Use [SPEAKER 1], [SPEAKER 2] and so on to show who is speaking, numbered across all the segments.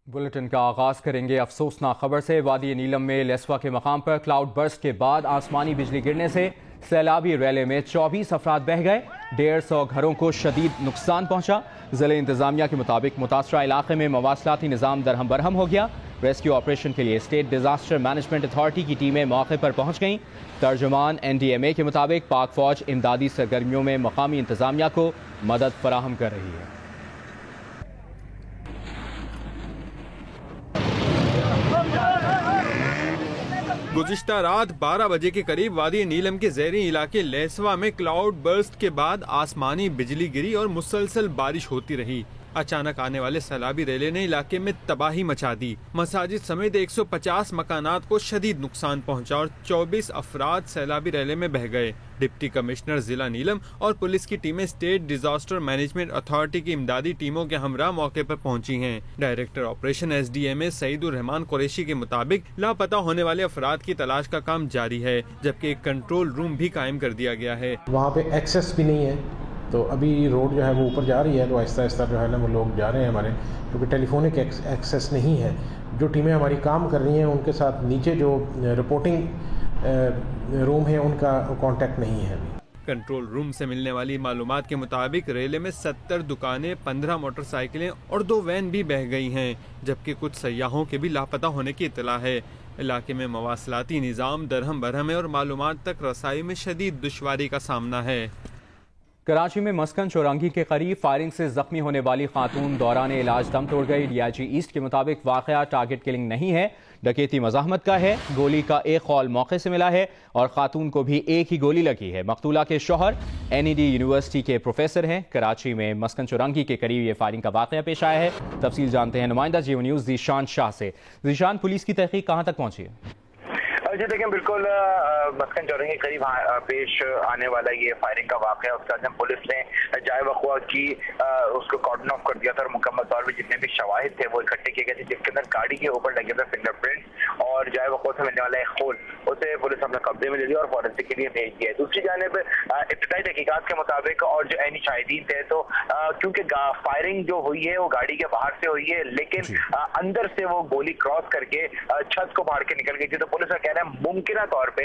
[SPEAKER 1] Bulletin का आगाज करेंगे अफसोसनाक खबर से। वादी नीलम में लेस्वा के मकाम पर क्लाउड बर्स्ट के बाद आसमानी बिजली गिरने से सैलाबी रैले में 24 अफराद बह गए। 150 घरों को शदीद नुकसान पहुंचा। जिले इंतजामिया के मुताबिक मुतासरा इलाके में मवासलाती निज़ाम दरहम बरहम हो गया। रेस्क्यू ऑपरेशन के लिए स्टेट डिजास्टर मैनेजमेंट अथॉरिटी की टीमें मौके पर पहुंच गईं। तर्जुमान NDMA के मुताबिक पाक फौज इमदादी सरगर्मियों में मकामी इंतजामिया को मदद फराहम कर रही है।
[SPEAKER 2] गुज़िश्ता रात 12 बजे के करीब वादी नीलम के ज़ेरी इलाके लेस्वा में क्लाउड बर्स्ट के बाद आसमानी बिजली गिरी और मुसलसल बारिश होती रही। अचानक आने वाले सैलाबी रेले ने इलाके में तबाही मचा दी। मसाजिद समेत 150 मकानात को शदीद नुकसान पहुंचा और 24 अफराद सैलाबी रेले में बह गए। डिप्टी कमिश्नर जिला नीलम और पुलिस की टीमें स्टेट डिजास्टर मैनेजमेंट अथॉरिटी की इमदादी टीमों के हमरा मौके पर पहुंची हैं। Director operation SDMA Saeedur Rahman Qureshi के मुताबिक लापता होने वाले अफराद की तलाश का काम जारी है, जबकि एक कंट्रोल रूम भी कायम कर दिया गया है।
[SPEAKER 3] वहाँ पे एक्सेस भी नहीं है, तो अभी रोड जो है वो ऊपर जा रही है, तो आहिस्ता आहिस्ता जो है ना वो लोग जा रहे हैं हमारे, क्योंकि टेलीफोनिक एक्सेस नहीं है। जो टीमें हमारी काम कर रही हैं उनके साथ नीचे जो रिपोर्टिंग रूम है उनका कांटेक्ट नहीं है अभी।
[SPEAKER 2] कंट्रोल रूम से मिलने वाली मालूमात के मुताबिक रेले में 70 दुकानें, 15 मोटरसाइकिलें और 2 वैन भी बह गई हैं, जबकि कुछ सयाहों के भी लापता होने की इत्तला है। इलाके में मवासलाती निज़ाम दरहम बरहम है और मालूमात तक रसाई में शदीद दुश्वारी का सामना है।
[SPEAKER 1] कराची में मस्कन चौरंगी के करीब फायरिंग से जख्मी होने वाली खातून दौरान इलाज दम तोड़ गई। DIG ईस्ट के मुताबिक वाकया टारगेट किलिंग नहीं है, डकैती मज़ाहमत का है। गोली का एक कॉल मौके से मिला है और खातून को भी एक ही गोली लगी है। मकतूला के शौहर NED यूनिवर्सिटी के प्रोफेसर हैं। कराची में मस्कन चौरंगी के करीब ये फायरिंग का वाकया पेश आया है। तफसील जानते हैं नुमाइंदा जियो न्यूज़ ज़ीशान शाह से। ज़ीशान, पुलिस की तहकीक कहाँ तक पहुंची है?
[SPEAKER 4] जी देखिए, बिल्कुल मस्कन चौरंगी के करीब पेश आने वाला ये फायरिंग का वाक़या, उसके बाद पुलिस ने जाए वक़्वा की उसको कॉर्डन ऑफ कर दिया था और मुकम्मल तौर पर जितने भी शवाहिद थे वो इकट्ठे किए गए थे, जिसके अंदर गाड़ी के ऊपर लगे थे फिंगरप्रिंट्स और जाए वक़्वा से मिलने वाला एक खून, उसे पुलिस अपने कब्जे में ले लिया और फॉरेंसिक के लिए भेज दिया है। दूसरी जानिब इब्तिदाई तहकीकात के मुताबिक और जो ऐनी शाहिदीन थे, तो क्योंकि फायरिंग जो हुई है वो गाड़ी के बाहर से हुई है, लेकिन अंदर से वो गोली क्रॉस करके छत को फाड़ के निकल गई थी। तो पुलिस का कहना है मुमकिन तौर पे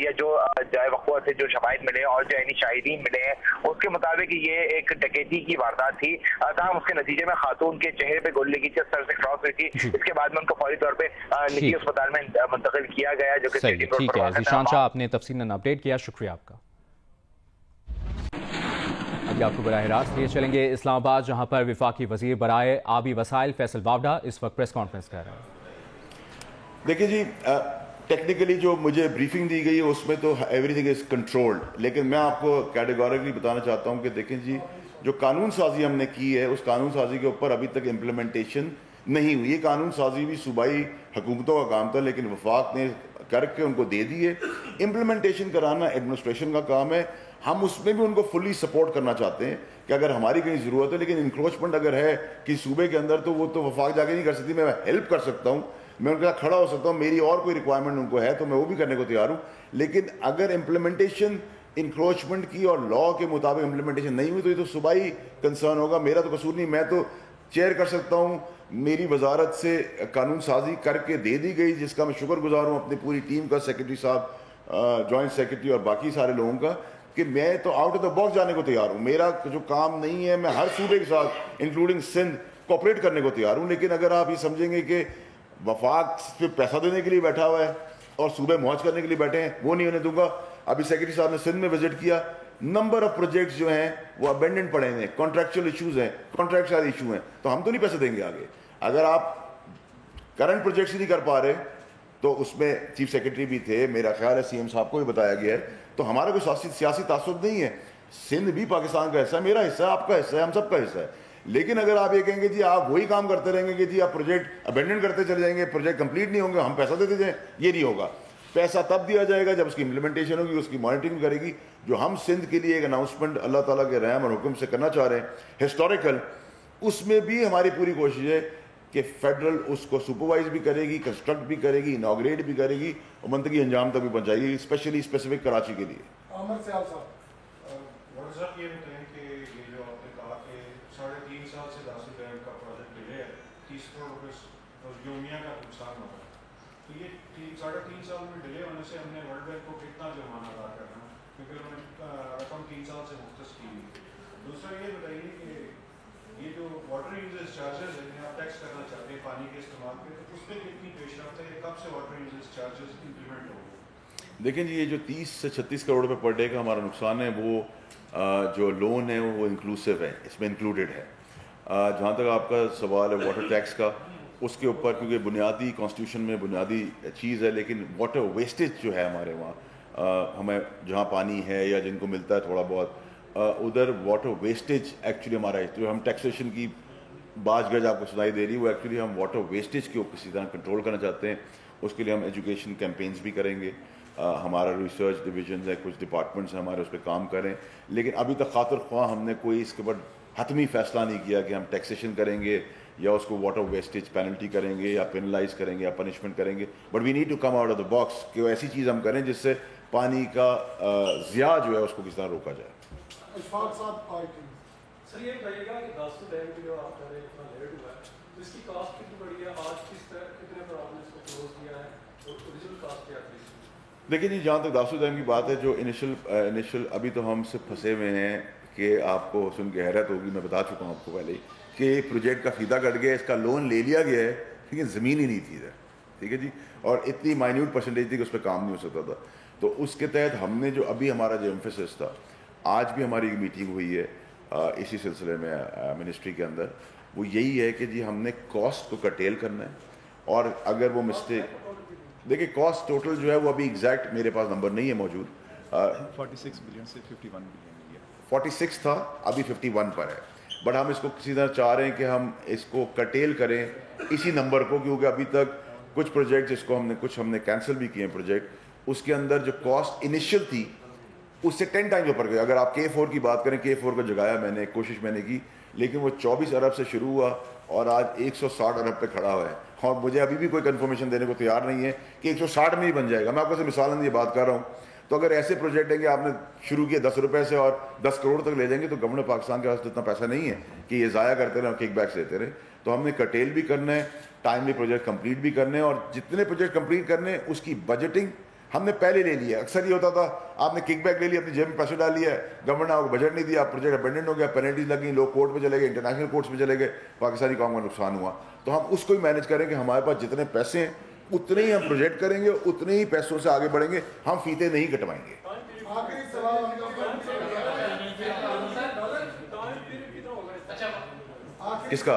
[SPEAKER 4] या जो जाए वक़्वा से जो शवाहिद मिले और जो यानी शाहिदीन मिले हैं उसके मुताबिक ये एक डकैती की वारदात थी। ताहम उसके नतीजे में खातून के चेहरे पे गोली लगी थी, सर से क्रॉस हुई थी। इसके बाद में उनको फौरी तौर पे निजी अस्पताल में मुंतकिल किया गया, जो कि
[SPEAKER 1] ठीक है। ज़ीशान शाह, आपने तफसीलन अपडेट किया, शुक्रिया आपका। अभी आपको बराह रास्त लिए चलेंगे इस्लामाबाद, जहां पर विफाकी वजीर बराए आबी वसाइल फैसल बावडा इस वक्त प्रेस कॉन्फ्रेंस कर रहे हैं।
[SPEAKER 5] देखिए जी, टेक्निकली जो मुझे ब्रीफिंग दी गई है उसमें तो एवरीथिंग इज कंट्रोल्ड, लेकिन मैं आपको कैटेगोरिकली बताना चाहता हूं कि देखें जी, जो कानून साजी हमने की है उस कानून साजी के ऊपर अभी तक इम्प्लीमेंटेशन नहीं हुई। ये कानून साजी भी सूबाई हुकूमतों का काम था, लेकिन वफाक ने करके उनको दे दी है। इम्प्लीमेंटेशन कराना एडमिनिस्ट्रेशन का काम है। हम उसमें भी उनको फुली सपोर्ट करना चाहते हैं कि अगर हमारी कहीं ज़रूरत है, लेकिन इंक्रोचमेंट अगर है कि सूबे के अंदर, तो वो तो वफाक जाके नहीं कर सकती। मैं हेल्प कर सकता हूँ, मैं उनके साथ खड़ा हो सकता हूँ, मेरी और कोई रिक्वायरमेंट उनको है तो मैं वो भी करने को तैयार हूँ। लेकिन अगर इम्प्लीमेंटेशन इंक्रोचमेंट की और लॉ के मुताबिक इम्प्लीमेंटेशन नहीं हुई तो ये तो सूबाई कंसर्न होगा, मेरा तो कसूर नहीं। मैं तो चेयर कर सकता हूँ, मेरी वजारत से कानून साजी करके दे दी गई, जिसका मैं शुक्रगुजार हूँ अपनी पूरी टीम का, सेक्रेटरी साहब, जॉइंट सेक्रेटरी और बाकी सारे लोगों का, कि मैं तो आउट ऑफ द बॉक्स जाने को तैयार हूँ। मेरा जो काम नहीं है, मैं हर सूबे के साथ इंक्लूडिंग सिंध कोऑपरेट करने को तैयार हूँ। लेकिन अगर आप ये समझेंगे कि वफाक सिर्फ पैसा देने के लिए बैठा हुआ है और सूबे मौज करने के लिए बैठे हैं, वो नहीं होने दूंगा। अभी सेक्रेटरी साहब ने सिंध में विजिट किया, नंबर ऑफ प्रोजेक्ट्स जो हैं वो अबेंडेंट पड़े हैं, कॉन्ट्रैक्चुअल इश्यूज हैं, कॉन्ट्रैक्ट सारे इशू हैं, तो हम तो नहीं पैसे देंगे आगे। अगर आप करंट प्रोजेक्ट्स ही नहीं कर पा रहे, तो उसमें चीफ सेक्रेटरी भी थे, मेरा ख्याल है CM साहब को भी बताया गया है, तो हमारा कोई सियासी तासुब नहीं है। सिंध भी पाकिस्तान का हिस्सा है, मेरा हिस्सा है, आपका हिस्सा है, हम सबका हिस्सा है। लेकिन अगर आप ये कहेंगे जी आप वही काम करते रहेंगे कि जी आप प्रोजेक्ट अबेंडन करते चले जाएंगे, प्रोजेक्ट कंप्लीट नहीं होंगे, हम पैसा देते जाएं, ये नहीं होगा। पैसा तब दिया जाएगा जब उसकी इंप्लीमेंटेशन होगी, उसकी मॉनिटरिंग करेगी। जो हम सिंध के लिए एक अनाउंसमेंट अल्लाह ताला के रहम और हुक्म से करना चाह रहे हैं हिस्टोरिकल, उसमें भी हमारी पूरी कोशिश है कि फेडरल उसको सुपरवाइज भी करेगी, कंस्ट्रक्ट भी करेगी, इनॉग्रेट भी करेगी और मंतकी अंजाम तक भी पहुंचाएगी, स्पेशली स्पेसिफिक कराची के लिए।
[SPEAKER 6] $3.5 साल से दासिल बैंक का प्रोजेक्ट डिले है, 30 करोड़ यूमिया का नुकसान हो रहा है। तो ये 3.5 साल में डिले होने से हमने वर्ल्ड बैंक को कितना जुर्माना अदा करना है, क्योंकि उन्होंने रकम 3 साल से मुख्तस की हुई। दूसरा ये बताइए कि ये जो वाटर यूजेज चार्जेस है आप टैक्स करना चाहते हैं पानी के इस्तेमाल पे, तो उस पर कितनी पेशरफ्त है, कब से वाटर यूजेज चार्जेस इम्प्लीमेंट होंगे?
[SPEAKER 5] देखें जी, ये जो 30 से 36 करोड़ रुपए पर डे का हमारा नुकसान है वो जो लोन है वो इंक्लूसिव है, इसमें इंक्लूडेड है। जहाँ तक आपका सवाल है वाटर टैक्स का, उसके ऊपर क्योंकि बुनियादी कॉन्स्टिट्यूशन में बुनियादी चीज़ है, लेकिन वाटर वेस्टेज जो है हमारे वहाँ हमें जहाँ पानी है या जिनको मिलता है थोड़ा बहुत उधर वाटर वेस्टेज एक्चुअली हमारा जो हम टैक्सेशन की बाज गज आपको सुनाई दे रही है वो एक्चुअली हम वाटर वेस्टेज के ऊपर किसी तरह कंट्रोल करना चाहते हैं। उसके लिए हम एजुकेशन कैंपेन्स भी करेंगे, हमारा रिसर्च डिवीजन है, कुछ डिपार्टमेंट्स हैं हमारे उस पर काम करें, लेकिन अभी तक खातिर ख्वाह हमने कोई इसके ऊपर हतमी फैसला नहीं किया कि हम टैक्सेशन करेंगे या उसको वाटर वेस्टेज पेनल्टी करेंगे या पेनलाइज करेंगे या पनिशमेंट करेंगे। But we need to come out of the box कि ऐसी चीज़ हम करें जिससे पानी का ज़िया जो है उसको किस तरह रोका जाए।
[SPEAKER 7] सर ये बताइएगा कि 10 डैम की जो आप कह रहे हैं इतना लेट हुआ है, तो इसकी कॉस्ट कितनी बड़ी है, आज किस तरह कितने पर आपने इसको क्लोज किया है और ओरिजिनल कॉस्ट क्या थी?
[SPEAKER 5] देखिए जी, जहाँ तक दासू डैम की बात है, जो इनिशियल अभी तो हम सिर्फ फंसे हुए हैं कि आपको सुन के हैरत होगी, मैं बता चुका हूँ आपको पहले कि प्रोजेक्ट का फीता कट गया, इसका लोन ले लिया गया है लेकिन ज़मीन ही नहीं थी इधर, ठीक है जी, और इतनी माइन्यूट परसेंटेज थी कि उस पर काम नहीं हो सकता था। तो उसके तहत हमने जो अभी हमारा जो एम्फेसिस था, आज भी हमारी मीटिंग हुई है इसी सिलसिले में मिनिस्ट्री के अंदर, वो यही है कि जी हमने कॉस्ट को कटेल करना है, और अगर वो मिस्टेक देखिए कॉस्ट टोटल जो है वो अभी एग्जैक्ट मेरे पास नंबर नहीं है मौजूद,
[SPEAKER 8] 46 बिलियन से 51 बिलियन
[SPEAKER 5] 46 था, अभी 51 पर है। बट हम इसको किसी तरह चाह रहे हैं कि हम इसको कटेल करें इसी नंबर को, क्योंकि अभी तक कुछ प्रोजेक्ट जिसको हमने कैंसिल भी किए हैं प्रोजेक्ट, उसके अंदर जो कॉस्ट इनिशियल थी उससे 10 टाइम्स ऊपर गई। अगर आप K4 की बात करें, K4 को जगाया मैंने, कोशिश मैंने की, लेकिन वो 24 अरब से शुरू हुआ और आज 160 अरब पे खड़ा हुआ है, और मुझे अभी भी कोई कंफर्मेशन देने को तैयार नहीं है कि 160 में ही बन जाएगा। मैं आपको से मिसालन ये बात कर रहा हूँ। तो अगर ऐसे प्रोजेक्ट है कि आपने शुरू किए 10 रुपये से और 10 करोड़ तक ले जाएंगे, तो गवर्नमेंट पाकिस्तान के पास इतना पैसा नहीं है कि ये ज़ाया करते रहे और किक बैक्स देते रहे। तो हमने कटेल भी करना है, टाइमली प्रोजेक्ट कंप्लीट भी करने हैं, और जितने प्रोजेक्ट कंप्लीट करने हैं उसकी बजटिंग हमने पहले ले लिया। अक्सर ये होता था आपने किक बैक ले लिया, अपनी जेब में पैसे डाल लिया, गवर्नमेंट ने आपको बजट नहीं दिया, प्रोजेक्ट अबेंडेंट हो गया, पेनल्टीज लगी, लोग कोर्ट में चले गए, इंटरनेशनल कोर्ट्स में चले गए, पाकिस्तानी कौम का नुकसान हुआ। तो हम उसको ही मैनेज करें कि हमारे पास जितने पैसे हैं उतने ही हम प्रोजेक्ट करेंगे, उतने ही पैसों से आगे बढ़ेंगे, हम फीते नहीं कटवाएंगे। इसका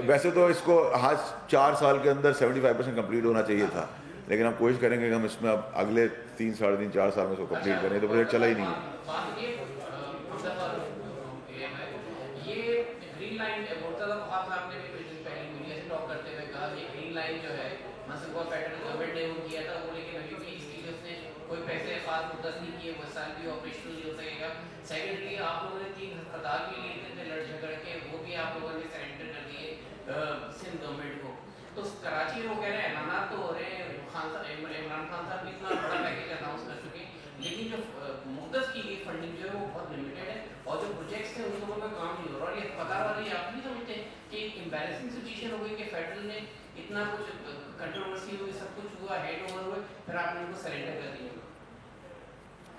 [SPEAKER 5] वैसे तो इसको आज 4 साल के अंदर 75% कंप्लीट होना चाहिए था, लेकिन हम कोशिश करेंगे कि हम इसमें अब अगले 3, साढ़े 3, 4 साल में इसको कंप्लीट करें, तो प्रोजेक्ट चला ही नहीं है।
[SPEAKER 9] सेकेंडली आप लोगों ने 3 अस्पताल भी लिए थे लड़ झगड़ के, वो भी आप लोगों ने सरेंडर कर दिए सिंध गवर्नमेंट को। तो कराची में कह रहे हैं ऐलानात तो हो रहे हैं, इमरान खान साहब भी इतना बड़ा पैकेज अनाउंस कर चुके हैं, लेकिन जो मुख्तस की गई फंडिंग जो है वो बहुत लिमिटेड है, और जो प्रोजेक्ट्स थे उन लोगों का काम नहीं हो रहा। और ये पता वाले आप नहीं समझते कि एम्बैरेसिंग सिचुएशन हो गई कि फेडरल ने इतना कुछ कंट्रोवर्सी हुई, सब कुछ हुआ, हेड ओवर हुए, फिर आपने उनको सरेंडर कर दिया।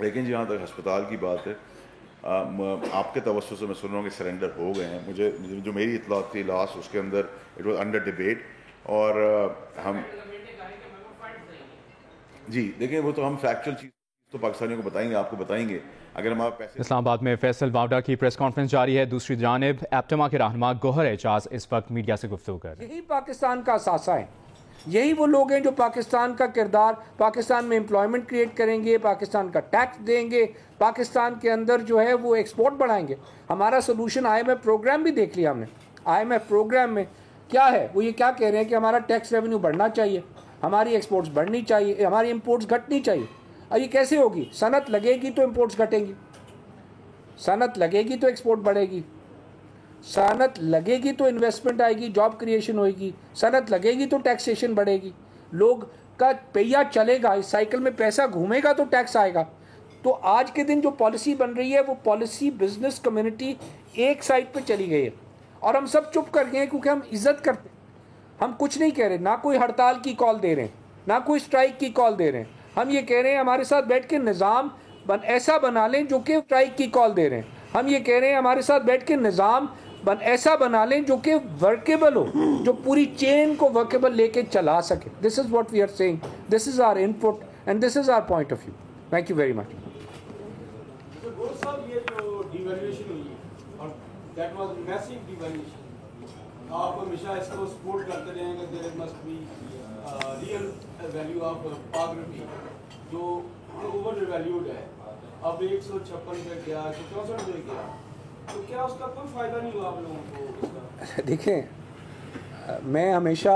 [SPEAKER 5] लेकिन जहाँ तक अस्पताल की बात है, आपके तवज्जो से मैं सुन रहा हूँ कि सरेंडर हो गए हैं। मुझे जो मेरी इत्तलात थी लास्ट, उसके अंदर इट वाज अंडर डिबेट, और हम जी देखें वो तो हम फैक्चुअल चीज़ तो पाकिस्तानियों को बताएंगे, आपको बताएंगे। अगर हमारे पैसे
[SPEAKER 1] इस्लामाबाद में फैसल वावडा की प्रेस कॉन्फ्रेंस जारी है। दूसरी जानिब एप्टमा के रहनुमा गौहर एजाज इस वक्त मीडिया से गुफ्तगू कर रहे हैं।
[SPEAKER 10] यही पाकिस्तान का असासा है, यही वो लोग हैं जो पाकिस्तान का किरदार, पाकिस्तान में एम्प्लॉयमेंट क्रिएट करेंगे, पाकिस्तान का टैक्स देंगे, पाकिस्तान के अंदर जो है वो एक्सपोर्ट बढ़ाएंगे। हमारा सोल्यूशन IMF प्रोग्राम भी देख लिया हमने। IMF प्रोग्राम में क्या है, वो ये क्या कह रहे हैं कि हमारा टैक्स रेवेन्यू बढ़ना चाहिए, हमारी एक्सपोर्ट्स बढ़नी चाहिए, हमारी इम्पोर्ट्स घटनी चाहिए। अब ये कैसे होगी? सनत लगेगी तो इम्पोर्ट्स घटेंगी, सनत लगेगी तो एक्सपोर्ट बढ़ेगी, सनत लगेगी तो इन्वेस्टमेंट आएगी, जॉब क्रिएशन होएगी, सनत लगेगी तो टैक्सेशन बढ़ेगी, लोग का पहिया चलेगा, इस साइकिल में पैसा घूमेगा तो टैक्स आएगा। तो आज के दिन जो पॉलिसी बन रही है वो पॉलिसी बिजनेस कम्युनिटी एक साइड पे चली गई है, और हम सब चुप कर गए हैं क्योंकि हम इज्जत करते हैं। हम कुछ नहीं कह रहे, ना कोई हड़ताल की कॉल दे रहे हैं, ना कोई स्ट्राइक की कॉल दे रहे हैं। हम ये कह रहे हैं हमारे साथ बैठ के निज़ाम ऐसा बना लें जो कि स्ट्राइक की कॉल दे रहे हैं। हम ये कह रहे हैं हमारे साथ बैठ के निज़ाम ऐसा बना लें जो कि वर्केबल हो, जो पूरी चेन को वर्केबल लेके चला सके। This is what we are saying, this is our input and this is our point of view. Thank you very much.
[SPEAKER 7] ये जो डिवैल्यूएशन हुई और दैट वाज मैसिव डिवैल्यूएशन, आप हमेशा इसको सपोर्ट करते रहे कि there must be real value of Pak rupee जो ओवर वैल्यूड है। अब 156 पे गया, 164 पे गया, तो क्या उसका कोई फायदा नहीं हुआ आप लोगों को इसका?
[SPEAKER 10] देखें, मैं हमेशा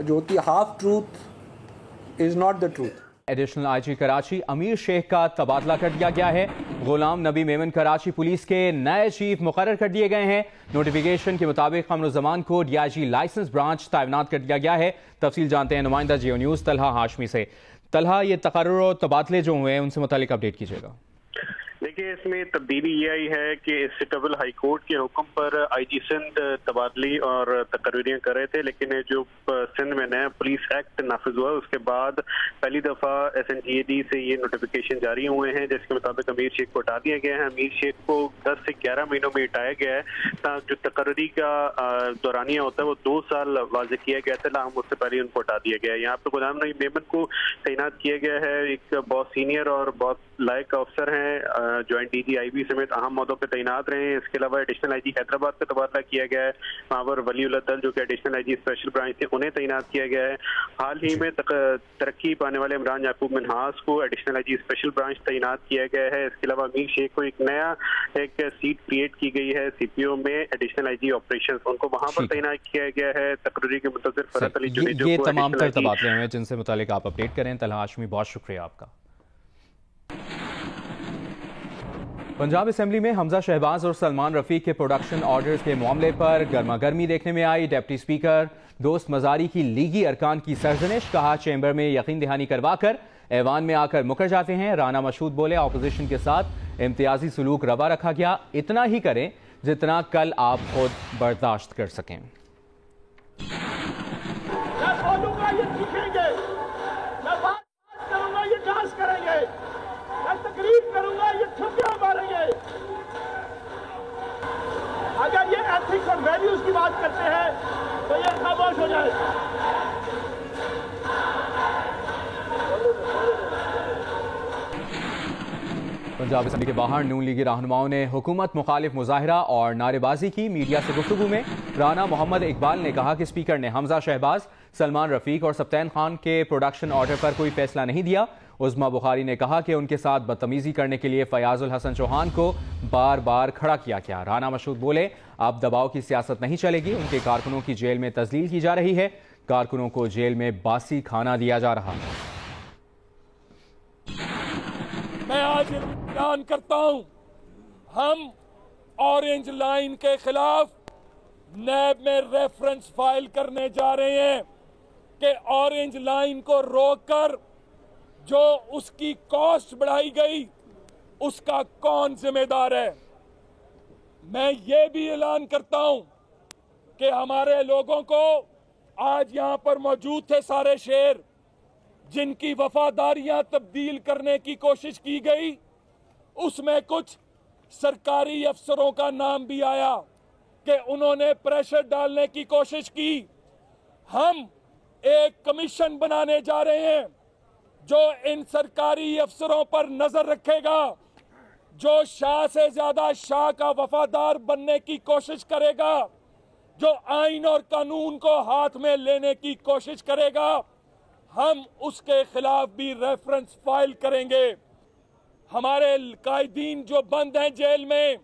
[SPEAKER 10] जो होती है half truth is not the truth.
[SPEAKER 1] Additional IG Karachi अमीर शेख का तबादला कर दिया गया है। गुलाम नबी मेमन कराची पुलिस के नए चीफ मुकर्रर कर दिए गए हैं। नोटिफिकेशन के मुताबिक कमरुज़्ज़मान को डीआईजी लाइसेंस ब्रांच तैनात कर दिया गया है। तफसील जानते हैं नुमाइंदा जियो न्यूज़ तलहा हाशमी से। तलहा, ये तकर्रुर और तबादले जो हुए हैं उनसे मुतालिक अपडेट कीजिएगा।
[SPEAKER 11] देखिए, इसमें तब्दीली ये आई है कि स्टेबल हाई कोर्ट के हुक्म पर आईजी सिंध तबादली और तकर्रियाँ कर रहे थे, लेकिन जो सिंध में नया पुलिस एक्ट नाफिज हुआ उसके बाद पहली दफ़ा SNGAD से ये नोटिफिकेशन जारी हुए हैं, जिसके मुताबिक अमीर शेख को हटा दिया गया है। अमीर शेख को 10 से 11 महीनों में हटाया गया है। जो तकर्री का दौरानिया होता है वो 2 साल वाज़ेह किया गया था, लेकिन उससे पहले उनको हटा दिया गया है। यहाँ पर गुलाम नबी मेमन को तैनात किया गया है। एक बहुत सीनियर और बहुत लायक अफसर हैं, ज्वाइंट DG IB समेत अहम मौदों पर तैनात रहे हैं। इसके अलावा एडिशनल IG हैदराबाद का तबादला किया गया है। वहाँ पर वलीउल्लाह दल जो कि एडिशनल IG स्पेशल ब्रांच थे उन्हें तैनात किया गया है। हाल ही में तरक्की पाने वाले इमरान याकूब मिनहास को एडिशनल IG स्पेशल ब्रांच तैनात किया गया है। इसके अलावा अमीर शेख को एक नया सीट क्रिएट की गई है CPO में एडिशनल IG ऑपरेशन, उनको वहाँ पर तैनात किया गया है। तकरीरी के मुंतज़िर फरहत अली जुनेजो
[SPEAKER 1] ये तमाम तर तबादले हैं जिनसे मुतालिक आप अपडेट करें। तलहा हाशमी, बहुत शुक्रिया आपका। पंजाब असेंबली में हमजा शहबाज और सलमान रफीक के प्रोडक्शन ऑर्डर्स के मामले पर गर्मा गर्मी देखने में आई। डिप्टी स्पीकर दोस्त मजारी की लीगी अरकान की सरजनिश, कहा चैम्बर में यकीन दहानी करवाकर ऐवान में आकर मुकर जाते हैं। राना मशहूद बोले ऑपोजिशन के साथ इम्तियाजी सलूक रवा रखा गया, इतना ही करें जितना कल आप खुद बर्दाश्त कर सकें।
[SPEAKER 12] अगर ये एथिक्स और वैल्यूज की बात करते हैं तो ये खामोश हो जाए।
[SPEAKER 1] पंजाब असेंबली के बाहर नून लीगी रहनुमाओं ने हुकूमत मुखालिफ मुजाहिरा और नारेबाजी की। मीडिया से गुफ्तगू में राना मोहम्मद इकबाल ने कहा कि स्पीकर ने हमजा शहबाज, सलमान रफीक और सब्तैन खान के प्रोडक्शन ऑर्डर पर कोई फैसला नहीं दिया। उज़मा बुखारी ने कहा कि उनके साथ बदतमीजी करने के लिए फयाजुल हसन चौहान को बार बार खड़ा किया गया। राना मशहूद बोले अब दबाव की सियासत नहीं चलेगी, उनके कारकुनों की जेल में तजलील की जा रही है, कारकुनों को जेल में बासी खाना दिया जा रहा है।
[SPEAKER 12] मैं आज ऐलान करता हूं, हम ऑरेंज लाइन के खिलाफ नैब में रेफरेंस फाइल करने जा रहे हैं कि ऑरेंज लाइन को रोककर जो उसकी कॉस्ट बढ़ाई गई उसका कौन जिम्मेदार है। मैं ये भी ऐलान करता हूं कि हमारे लोगों को आज यहां पर मौजूद थे सारे शेर जिनकी वफादारियां तब्दील करने की कोशिश की गई, उसमें कुछ सरकारी अफसरों का नाम भी आया कि उन्होंने प्रेशर डालने की कोशिश की। हम एक कमीशन बनाने जा रहे हैं जो इन सरकारी अफसरों पर नजर रखेगा, जो शाह से ज्यादा शाह का वफादार बनने की कोशिश करेगा, जो आइन और कानून को हाथ में लेने की कोशिश करेगा, हम उसके खिलाफ भी रेफरेंस फाइल करेंगे। हमारे कायदीन जो बंद हैं जेल में,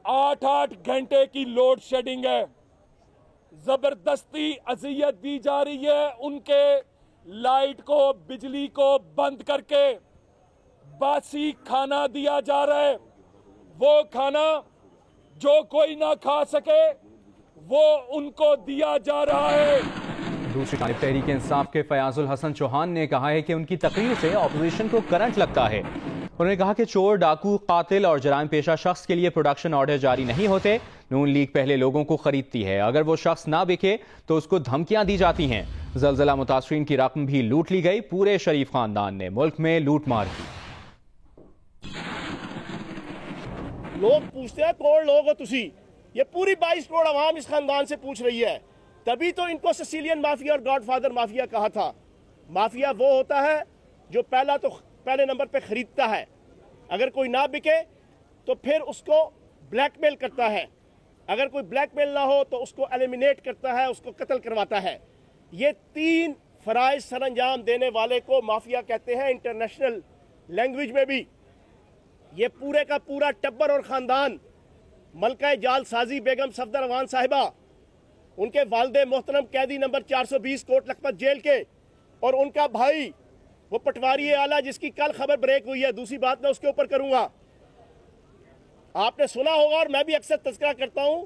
[SPEAKER 12] 8-8 घंटे की लोड शेडिंग है, जबरदस्ती अजियत दी जा रही है, उनके लाइट को, बिजली को बंद करके बासी खाना दिया जा रहा है। वो खाना जो कोई ना खा सके वो उनको दिया जा रहा है।
[SPEAKER 1] दूसरी जानिब तहरीक इंसाफ के फयाजुल हसन चौहान ने कहा है कि उनकी तकरीर से ऑपोजिशन को करंट लगता है। उन्होंने कहा कि चोर, डाकू, कातिल और जराइम पेशा शख्स के लिए प्रोडक्शन ऑर्डर जारी नहीं होते। नून लीग पहले लोगों को खरीदती है, अगर वो शख्स ना बिके तो उसको धमकियां दी जाती हैं। जलजला मुतासरीन की रकम भी लूट ली गई। पूरे शरीफ खानदान ने मुल्क में लूट मार की।
[SPEAKER 13] लोग पूछते हैं कौन लोग हो तुसी, ये पूरी 22 करोड़ आवाम इस खानदान से पूछ रही है। तभी तो इनको सिसिलियन माफिया और गॉडफादर माफिया कहा था। माफिया वो होता है जो पहले नंबर पे खरीदता है, अगर कोई ना बिके तो फिर उसको ब्लैकमेल करता है, अगर कोई ब्लैकमेल ना हो तो उसको एलिमिनेट करता है, उसको कत्ल करवाता है। ये 3 फराइज सरअंजाम देने वाले को माफिया कहते हैं इंटरनेशनल लैंग्वेज में भी। ये पूरे का पूरा टब्बर और ख़ानदान, मलका जालसाजी बेगम सफदर अवान साहिबा, उनके वालिद मोहतरम कैदी नंबर 420 कोट लखपत जेल के, और उनका भाई वो पटवारी आला जिसकी कल खबर ब्रेक हुई है। दूसरी बात मैं उसके ऊपर करूंगा। आपने सुना होगा और मैं भी अक्सर तज़किरा करता हूं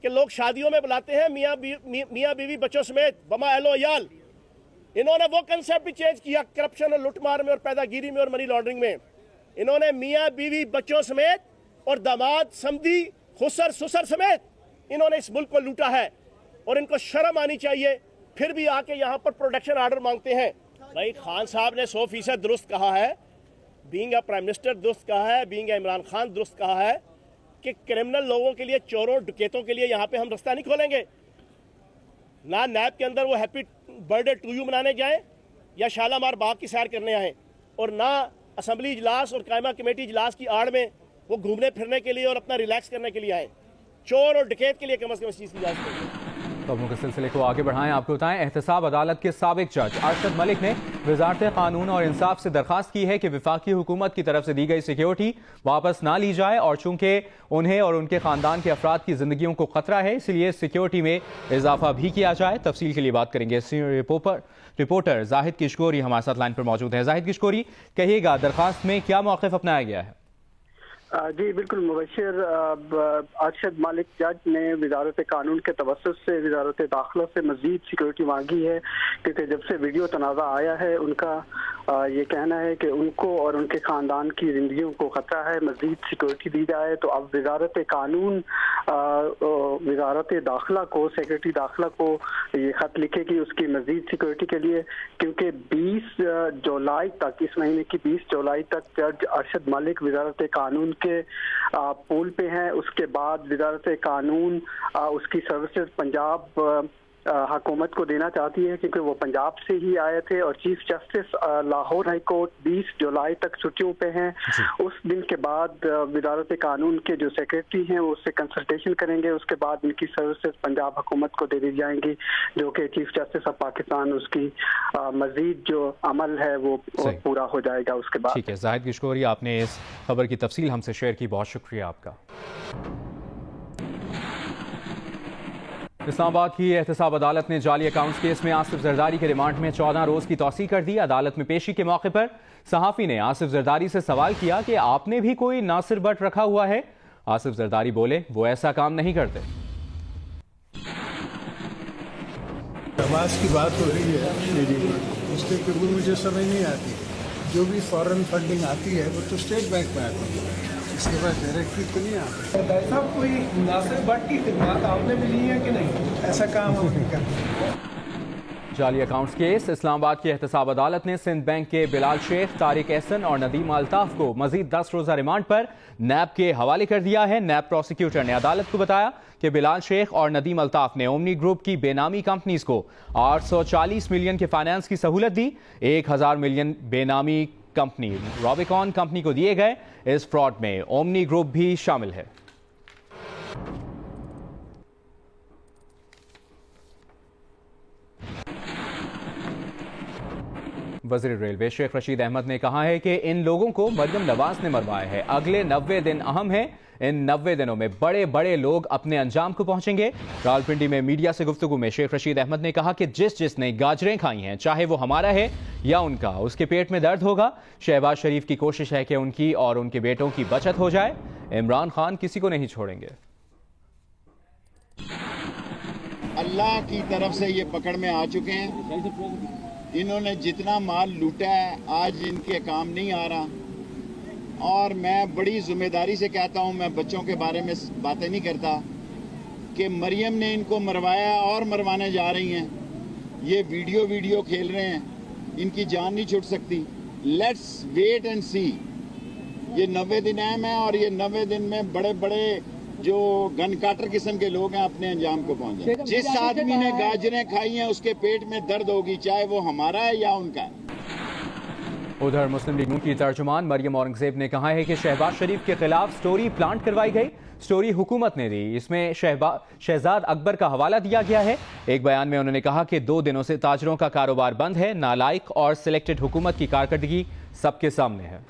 [SPEAKER 13] कि लोग शादियों में बुलाते हैं मियाँ बीवी बच्चों समेत, बमा एलो याल। इन्होंने वो कंसेप्ट भी चेंज किया करप्शन और लुटमार में और पैदागिरी में और मनी लॉन्ड्रिंग में। इन्होंने मियाँ बीवी बच्चों समेत और दामाद समधी खुसर सुसर समेत इन्होंने इस मुल्क को लूटा है, और इनको शर्म आनी चाहिए। फिर भी आके यहाँ पर प्रोडक्शन आर्डर मांगते हैं। भाई खान साहब ने 100% दुरुस्त कहा है, बीइंग अ प्राइम मिनिस्टर दुरुस्त कहा है, बीइंग इमरान खान दुरुस्त कहा है कि क्रिमिनल लोगों के लिए, चोरों डकैतों के लिए यहाँ पे हम रास्ता नहीं खोलेंगे। ना नैब के अंदर वो हैप्पी बर्थडे टू यू मनाने जाएं या शालामार बाग की सैर करने आए, और ना असम्बली इजलास और कायमा कमेटी इजलास की आड़ में वो घूमने फिरने के लिए और अपना रिलैक्स करने के लिए आए। चोर और डकैत के लिए कम से कम इस चीज़ की इजाज़त देंगे।
[SPEAKER 1] खबरों के सिलसिले को आगे बढ़ाएं, आपको बताएं एहतसाब अदालत के साबिक जज अरशद मलिक ने वजारत कानून और इंसाफ से दरखास्त की है कि वफाकी हुकूमत की तरफ से दी गई सिक्योरिटी वापस ना ली जाए, और चूंकि उन्हें और उनके खानदान के अफराद की जिंदगियों को खतरा है, इसलिए सिक्योरिटी में इजाफा भी किया जाए। तफसील के लिए बात करेंगे सीनियर रिपोर्टर जाहिद किशकोरी हमारे साथ लाइन पर मौजूद है। जाहिद किशकोरी, कहिएगा दरखास्त में क्या मौक़िफ़ अपनाया गया है?
[SPEAKER 14] जी बिल्कुल मुबशर, अरशद मलिक जज ने वजारत कानून के तवस्सुत से वजारत दाखिला से मज़ीद सिक्योरिटी मांगी है, क्योंकि जब से वीडियो तनाज़ा आया है उनका ये कहना है कि उनको और उनके ख़ानदान की ज़िंदगियों को ख़तरा है, मज़ीद सिक्योरिटी दी जाए। तो अब वजारत कानून वजारत दाखिला को, सेक्रेटरी दाखिला को ये ख़त लिखेगी उसकी मज़ीद सिक्योरिटी के लिए, क्योंकि 20 जुलाई तक, इस महीने की 20 जुलाई तक जज अरशद मलिक वजारत कानून के पोल पे हैं। उसके बाद वजारत कानून उसकी सर्विसेज पंजाब हुकूमत को देना चाहती है, क्योंकि वो पंजाब से ही आए थे, और chief justice Lahore high court 20 जुलाई तक छुट्टियों पे हैं। उस दिन के बाद वजारत कानून के जो सेक्रेटरी हैं वो उससे कंसल्टेशन करेंगे, उसके बाद उनकी सर्विसेज पंजाब हुकूमत को दे दी जाएंगी, जो कि चीफ जस्टिस ऑफ पाकिस्तान उसकी मजीद जो अमल है वो पूरा हो जाएगा उसके बाद।
[SPEAKER 1] ठीक है जाहिद किशकोरी, आपने इस खबर की तफसील हमसे शेयर की, बहुत शुक्रिया आपका। इस्लामाबाद की एहतसाब अदालत ने जाली अकाउंट्स केस में आसिफ जरदारी के रिमांड में 14 रोज की तौसीह कर दी। अदालत में पेशी के मौके पर सहाफी ने आसिफ जरदारी से सवाल किया कि आपने भी कोई नासिर बट रखा हुआ है। आसिफ जरदारी बोले वो ऐसा काम नहीं करते।
[SPEAKER 15] नमाज की बात हो रही है, उसके क्योंकि मुझे समझ नहीं आती, जो भी फॉरेन फंडिंग आती है वो तो स्टेट बैंक में आती है, इसके बाद डायरेक्टली तो नहीं आता। भाई साहब कोई नासिर बट की खिदमत आपने भी ली है कि नहीं? ऐसा काम हम नहीं करते।
[SPEAKER 1] जाली अकाउंट्स केस, इस्लामाबाद की एहतसाब अदालत ने सिंध बैंक के बिलाल शेख, तारिक एहसन और नदीम अल्ताफ को मजीद 10 रोजा रिमांड पर नैब के हवाले कर दिया है। नैब प्रोसिक्यूटर ने अदालत को बताया कि बिलाल शेख और नदीम अल्ताफ ने ओमनी ग्रुप की बेनामी कंपनीज को 840 मिलियन के फाइनेंस की सहूलत दी। 1000 मिलियन बेनामी कंपनी रॉबिकॉन कंपनी को दिए गए। इस फ्रॉड में ओमनी ग्रुप भी शामिल है। वज़ीर रेलवे शेख रशीद अहमद ने कहा है कि इन लोगों को मरियम नवाज ने मरवाया है। अगले 90 दिन अहम है। इन 90 दिनों में बड़े बड़े लोग अपने अंजाम को पहुंचेंगे। रावलपिंडी में मीडिया से गुफ्तगू में शेख रशीद अहमद ने कहा कि जिसने गाजरें खाई हैं, चाहे वो हमारा है या उनका, उसके पेट में दर्द होगा। शहबाज शरीफ की कोशिश है कि उनकी और उनके बेटों की बचत हो जाए। इमरान खान किसी को नहीं छोड़ेंगे।
[SPEAKER 16] अल्लाह की तरफ से ये पकड़ में आ चुके हैं। इन्होंने जितना माल लूटा है आज इनके काम नहीं आ रहा। और मैं बड़ी जिम्मेदारी से कहता हूं, मैं बच्चों के बारे में बातें नहीं करता, कि मरियम ने इनको मरवाया और मरवाने जा रही हैं। ये वीडियो खेल रहे हैं, इनकी जान नहीं छूट सकती। लेट्स वेट एंड सी। ये 90 दिन अहम है और ये 90 दिन में बड़े बड़े जो गन काटर किस्म के लोग हैं अपने अंजाम को पहुंच जाए। जिस आदमी ने गाजरें खाई हैं उसके पेट में दर्द होगी, चाहे वो हमारा है या उनका है।
[SPEAKER 1] उधर मुस्लिम लीग नून की तर्जुमान मरियम औरंगजेब ने कहा है कि शहबाज शरीफ के खिलाफ स्टोरी प्लांट करवाई गई। स्टोरी हुकूमत ने दी, इसमें शहजाद अकबर का हवाला दिया गया है। एक बयान में उन्होंने कहा कि 2 दिनों से ताजरों का कारोबार बंद है। नालायक और सिलेक्टेड हुकूमत की कारकर्दगी सबके सामने है।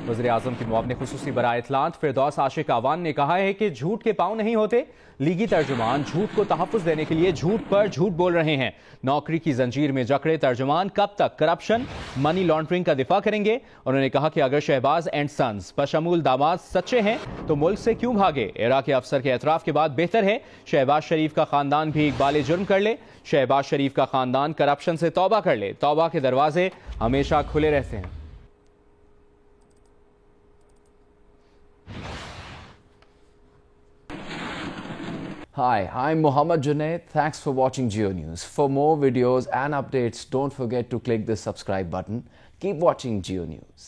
[SPEAKER 1] वज़ीर-ए-आज़म की मुआवने खुसूसी बराए इत्तलात फिरदौस आशिक आवान ने कहा है कि झूठ के पांव नहीं होते। लीगी तर्जुमान झूठ को तहफ़्फ़ुज़ देने के लिए झूठ पर झूठ बोल रहे हैं। नौकरी की जंजीर में जकड़े तर्जुमान कब तक करप्शन, मनी लॉन्ड्रिंग का दिफा करेंगे। उन्होंने कहा कि अगर शहबाज एंड सन्स बशमूल दामाद सच्चे हैं तो मुल्क से क्यों भागे। इराक़ी अफसर के एतराफ़ के बाद बेहतर है शहबाज शरीफ का ख़ानदान भी इक़बाल जुर्म कर ले। शहबाज शरीफ का ख़ानदान करप्शन से तौबा कर ले। तौबा के दरवाजे हमेशा खुले रहते हैं।
[SPEAKER 17] Hi, I'm Mohammad Junaid. Thanks for watching Geo News. For more videos and updates, don't forget to click the subscribe button. Keep watching Geo News.